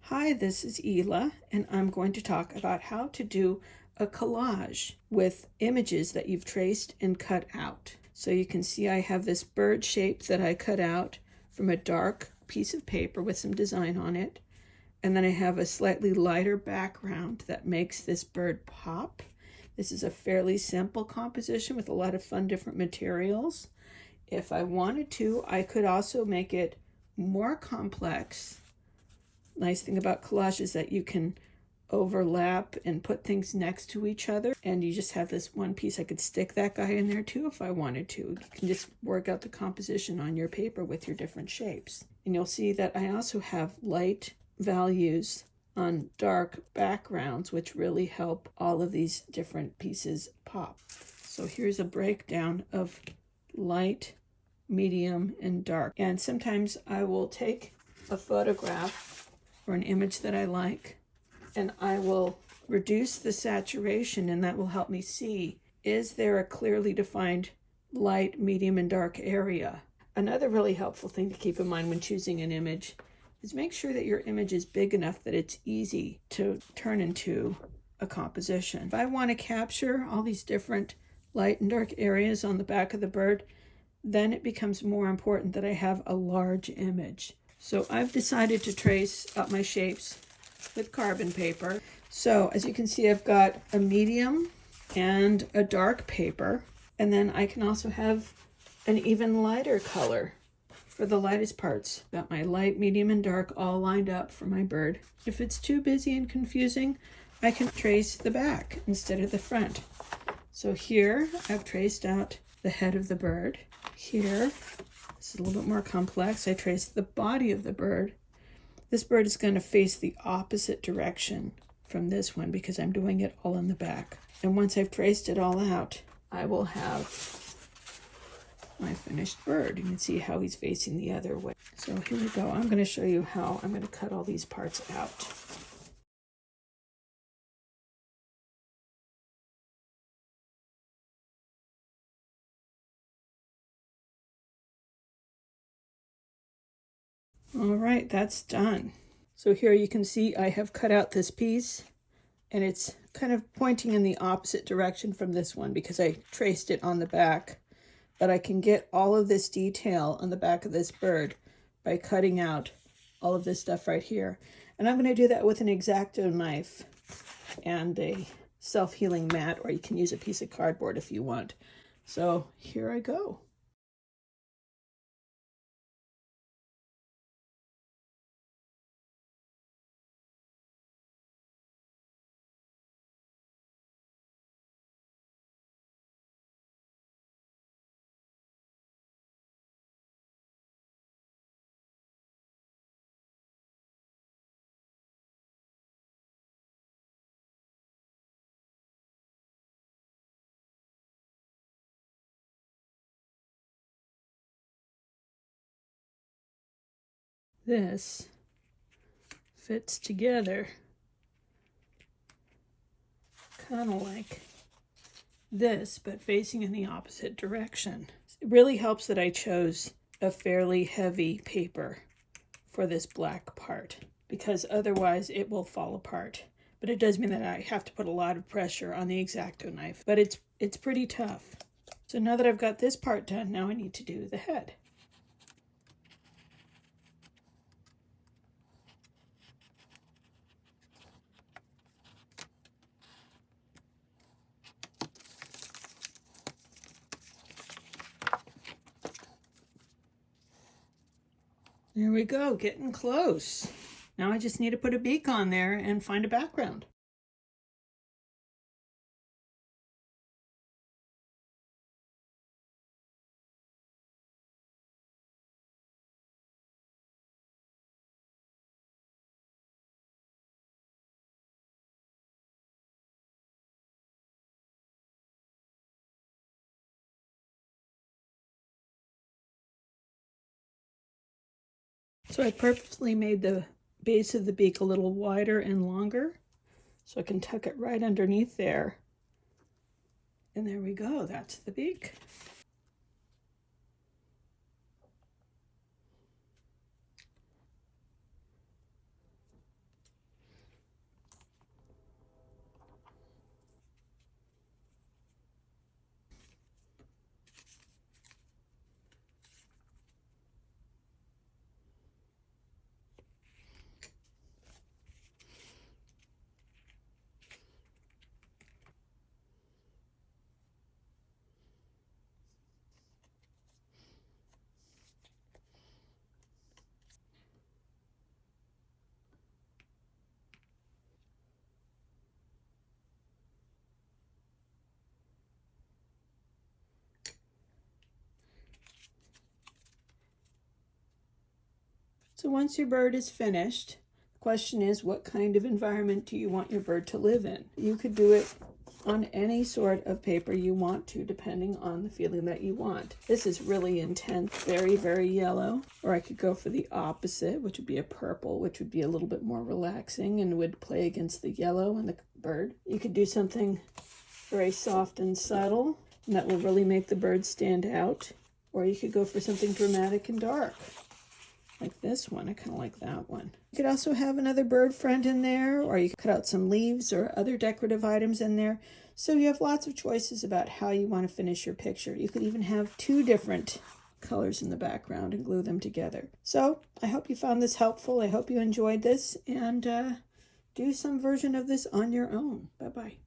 Hi, this is Ela, and I'm going to talk about how to do a collage with images that you've traced and cut out. So you can see I have this bird shape that I cut out from a dark piece of paper with some design on it. And then I have a slightly lighter background that makes this bird pop. This is a fairly simple composition with a lot of fun different materials. If I wanted to, I could also make it more complex. Nice thing about collage is that you can overlap and put things next to each other, and you just have this one piece. I could stick that guy in there too if I wanted to. You can just work out the composition on your paper with your different shapes. And you'll see that I also have light values on dark backgrounds, which really help all of these different pieces pop. So here's a breakdown of light, medium, and dark. And sometimes I will take a photograph or an image that I like, and I will reduce the saturation, and that will help me see, is there a clearly defined light, medium, and dark area? Another really helpful thing to keep in mind when choosing an image is make sure that your image is big enough that it's easy to turn into a composition. If I want to capture all these different light and dark areas on the back of the bird, then it becomes more important that I have a large image. So I've decided to trace up my shapes with carbon paper. So as you can see, I've got a medium and a dark paper, and then I can also have an even lighter color for the lightest parts. Got my light, medium, and dark all lined up for my bird. If it's too busy and confusing, I can trace the back instead of the front. So here I've traced out the head of the bird. Here, this is a little bit more complex. I traced the body of the bird. This bird is going to face the opposite direction from this one because I'm doing it all in the back. And once I've traced it all out, I will have my finished bird. You can see how he's facing the other way. So here we go. I'm going to show you how I'm going to cut all these parts out. All right, that's done. So here you can see I have cut out this piece, and it's kind of pointing in the opposite direction from this one because I traced it on the back. But I can get all of this detail on the back of this bird by cutting out all of this stuff right here. And I'm going to do that with an X-Acto knife and a self-healing mat, or you can use a piece of cardboard if you want. So here I go. This fits together kind of like this, but facing in the opposite direction. It really helps that I chose a fairly heavy paper for this black part, because otherwise it will fall apart. But it does mean that I have to put a lot of pressure on the X-Acto knife, but it's pretty tough. So now that I've got this part done, now I need to do the head. There we go, getting close. Now I just need to put a beak on there and find a background. So I purposely made the base of the beak a little wider and longer so I can tuck it right underneath there. And there we go, that's the beak. So once your bird is finished, the question is, what kind of environment do you want your bird to live in? You could do it on any sort of paper you want to, depending on the feeling that you want. This is really intense, very, very yellow. Or I could go for the opposite, which would be a purple, which would be a little bit more relaxing and would play against the yellow and the bird. You could do something very soft and subtle, and that will really make the bird stand out. Or you could go for something dramatic and dark, like this one. I kind of like that one. You could also have another bird friend in there, or you could cut out some leaves or other decorative items in there. So you have lots of choices about how you want to finish your picture. You could even have 2 different colors in the background and glue them together. So I hope you found this helpful. I hope you enjoyed this, and do some version of this on your own. Bye-bye.